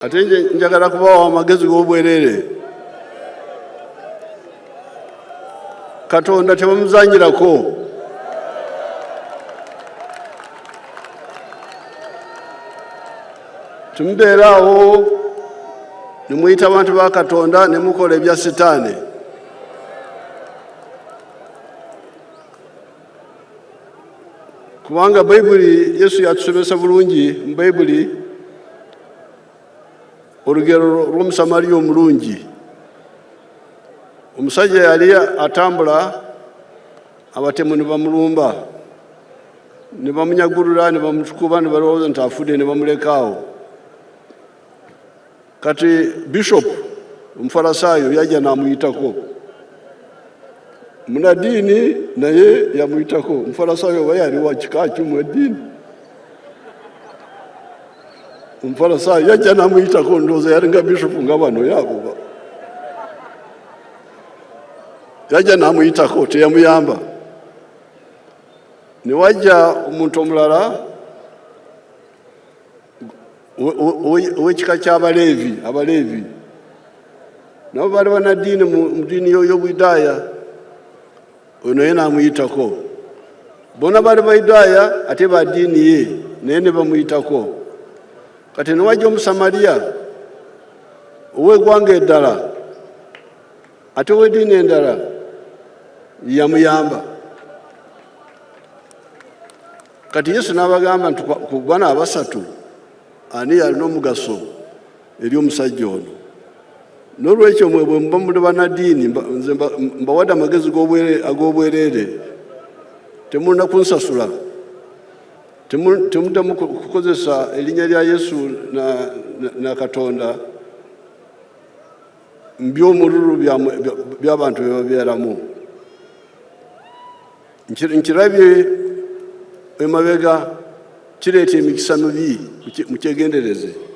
Ate njagala kubawa amagezi g'obwerere. Katonda tebamuzanyirako. Tumubeera awo ne muyita abantu ba Katonda ne mukola ebya Setaani. Kubanga Bayibuli Yesu yatusomesa bulungi mu Bayibuli olugero lw'Omusamaliya omulungi. Omusajja yali atambula, abatemu ne bamulumba, ne bamunyagulula, ne bamutukuba, ne balowooza nti afudde, ne bamulekaawo. Kati Bishop Omufalisaayo yajja n'amuyitako. Banadiini naye yamuyitako. Omufalisaayo oba yali wa kika ki mu ddiini? Omufalisaayo yajja n'amuyitako, ndowooza yali nga Bishop nga bano yaabo. Yajja n'amuyitako, teyamuyamba. Ne wajja omuntu omulala ow'ekika ky'Abaleevi. Nabo baali banadiini mu ddiini y'Obuyidaaya. Ono naye n'amuyitako. Bona baali Bayudaaya ate ba ddiini ye, naye ne bamuyitako. Kati ne wajja Omusamaliya ow'eggwanga eddala ate ow'eddiini endala yamuyamba. Kati Yesu n'abagamba nti ku bana abasatu ani yalina omugaso eri omusajja ono. N'olwekyo mwe bwe muba muli banadiini, nze mbawadde amagezi ag'obwereere. Temulina kunsasula, temuddamu kukozesa erinnya lya Yesu na Katonda by'omululu by'abantu bye babeeramu. Nkirabye emabega kireeta emikisa mibi, mukyegendereze.